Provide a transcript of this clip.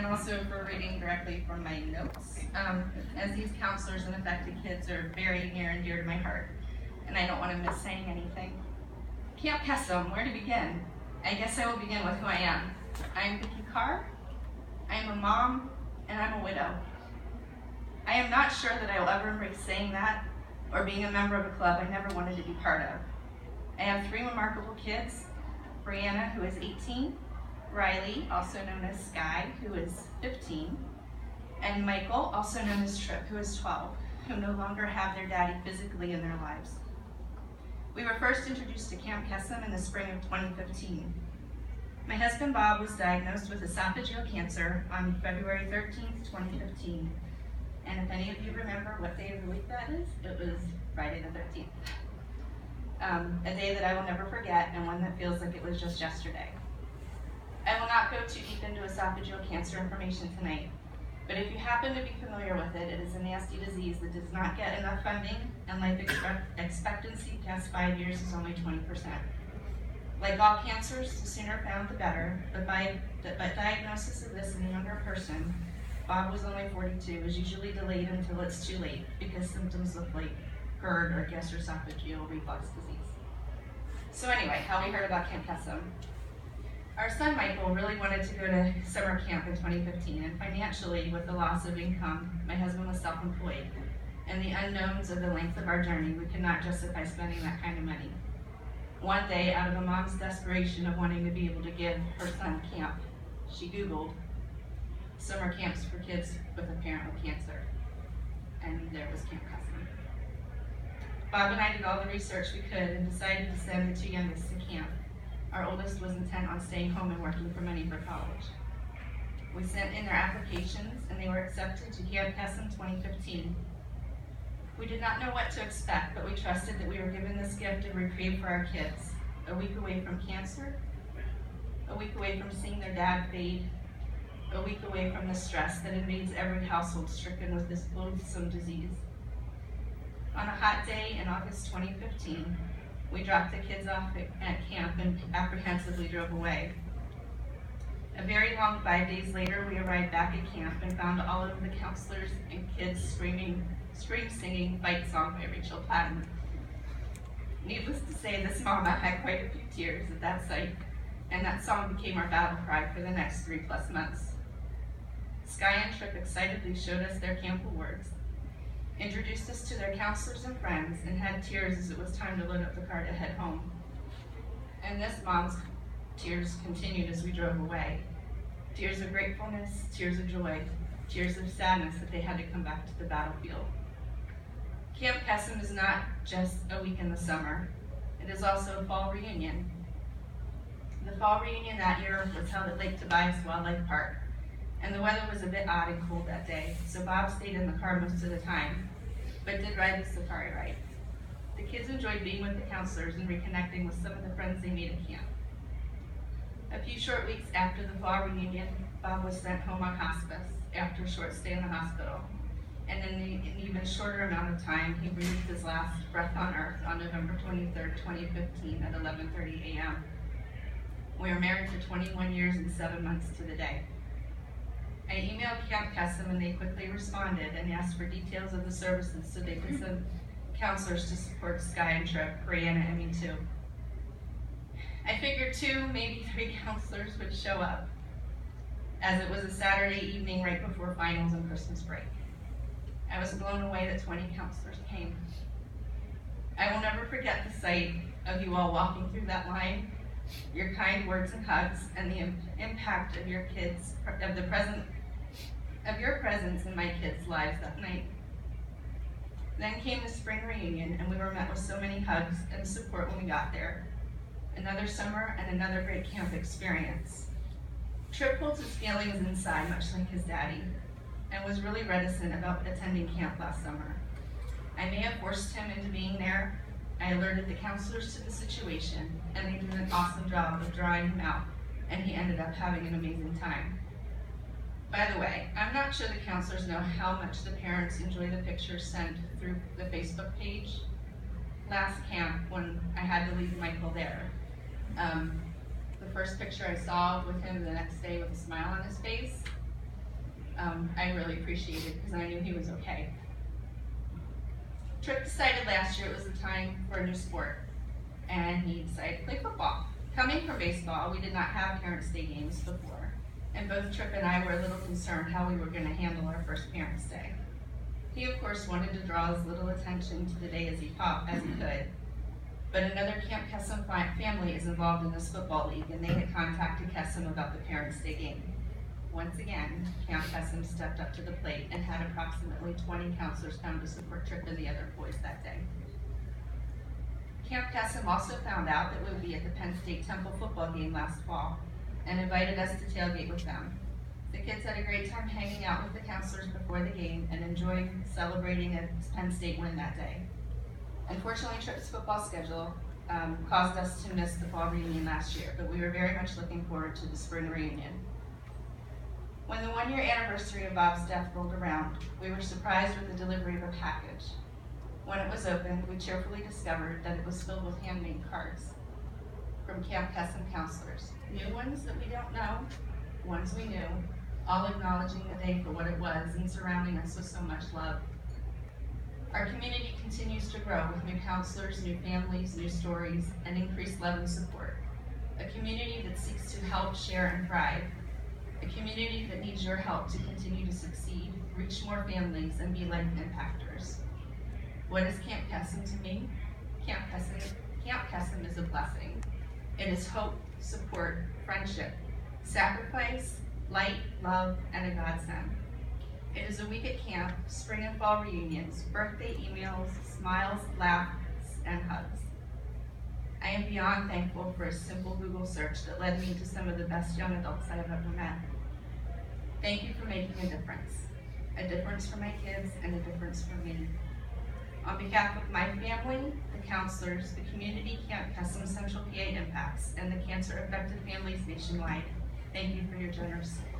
and also for reading directly from my notes, as these counselors and affected kids are very near and dear to my heart, and I don't want to miss saying anything. Camp Kesem, where to begin? I guess I will begin with who I am. I'm Vicki Carr, I am a mom, and I'm a widow. I am not sure that I will ever embrace saying that, or being a member of a club I never wanted to be part of. I have 3 remarkable kids, Brianna, who is 18, Riley, also known as Sky, who is 15, and Michael, also known as Trip, who is 12, who no longer have their daddy physically in their lives. We were first introduced to Camp Kesem in the spring of 2015. My husband Bob was diagnosed with esophageal cancer on February 13th, 2015. And if any of you remember what day of the week that is, it was Friday the 13th. A day that I will never forget, and one that feels like it was just yesterday. I will not go too deep into esophageal cancer information tonight, but if you happen to be familiar with it, it is a nasty disease that does not get enough funding, and life expectancy past 5 years is only 20%. Like all cancers, the sooner found the better, but diagnosis of this in a younger person, Bob was only 42, is usually delayed until it's too late because symptoms look like GERD or gastroesophageal reflux disease. So anyway, how we heard about Camp Kesem. Our son Michael really wanted to go to summer camp in 2015, and financially, with the loss of income, my husband was self-employed, and the unknowns of the length of our journey, we could not justify spending that kind of money. One day, out of a mom's desperation of wanting to be able to give her son camp, she Googled summer camps for kids with a parent with cancer, and there was Camp Kesem. Bob and I did all the research we could and decided to send the 2 youngest to camp. Our oldest was intent on staying home and working for money for college. We sent in their applications and they were accepted to Camp Kesem 2015. We did not know what to expect, but we trusted that we were given this gift of reprieve for our kids. A week away from cancer, a week away from seeing their dad fade, a week away from the stress that invades every household stricken with this loathsome disease. On a hot day in August 2015, we dropped the kids off at camp and apprehensively drove away. A very long 5 days later, we arrived back at camp and found all of the counselors and kids singing Fight Song by Rachel Platten. Needless to say, this mama had quite a few tears at that sight, and that song became our battle cry for the next 3+ months. Sky and Trip excitedly showed us their camp awards, introduced us to their counselors and friends, and had tears as it was time to load up the car to head home. And this mom's tears continued as we drove away. Tears of gratefulness, tears of joy, tears of sadness that they had to come back to the battlefield. Camp Kesem is not just a week in the summer, it is also a fall reunion. The fall reunion that year was held at Lake Tobias Wildlife Park, and the weather was a bit odd and cold that day, so Bob stayed in the car most of the time, but did ride the safari ride. The kids enjoyed being with the counselors and reconnecting with some of the friends they made at camp. A few short weeks after the fall reunion, Bob was sent home on hospice after a short stay in the hospital, and in an even shorter amount of time, he breathed his last breath on earth on November 23rd, 2015 at 11:30 a.m. We were married for 21 years and 7 months to the day. I emailed Camp Kesem and they quickly responded and asked for details of the services so they could send counselors to support Sky and Trip, Brianna, and me too. I figured 2, maybe 3 counselors would show up, as it was a Saturday evening right before finals and Christmas break. I was blown away that 20 counselors came. I will never forget the sight of you all walking through that line, your kind words and hugs, and the impact of your kids, of your presence in my kids' lives that night. Then came the spring reunion, and we were met with so many hugs and support when we got there. Another summer and another great camp experience. Trip holds his feelings inside, much like his daddy, and was really reticent about attending camp last summer. I may have forced him into being there. I alerted the counselors to the situation, and they did an awesome job of drawing him out, and he ended up having an amazing time. By the way, I'm not sure the counselors know how much the parents enjoy the pictures sent through the Facebook page. Last camp, when I had to leave Michael there, the first picture I saw with him the next day with a smile on his face, I really appreciated because I knew he was okay. Tripp decided last year it was the time for a new sport, and he decided to play football. Coming from baseball, we did not have Parents' Day games before, and both Tripp and I were a little concerned how we were going to handle our first Parents' Day. He, of course, wanted to draw as little attention to the day as he could, but another Camp Kesem family is involved in this football league, and they had contacted Kesem about the Parents' Day game. Once again, Camp Kesem stepped up to the plate and had approximately 20 counselors come to support Tripp and the other boys that day. Camp Kesem also found out that we would be at the Penn State Temple football game last fall and invited us to tailgate with them. The kids had a great time hanging out with the counselors before the game and enjoying celebrating a Penn State win that day. Unfortunately, Tripp's football schedule caused us to miss the fall reunion last year, but we were very much looking forward to the spring reunion. When the 1-year anniversary of Bob's death rolled around, we were surprised with the delivery of a package. When it was opened, we cheerfully discovered that it was filled with handmade cards from Camp Kesem counselors. New ones that we don't know, ones we knew, all acknowledging the day for what it was and surrounding us with so much love. Our community continues to grow with new counselors, new families, new stories, and increased love and support. A community that seeks to help, share, and thrive. A community that needs your help to continue to succeed, reach more families, and be life impactors. What is Camp Kesem to me? Camp Kesem is a blessing. It is hope, support, friendship, sacrifice, light, love, and a godsend. It is a week at camp, spring and fall reunions, birthday emails, smiles, laughs, and hugs. I am beyond thankful for a simple Google search that led me to some of the best young adults I have ever met. Thank you for making a difference for my kids and a difference for me. On behalf of my family, the counselors, the community Camp Kesem Central PA impacts, and the cancer-affected families nationwide, thank you for your generous support.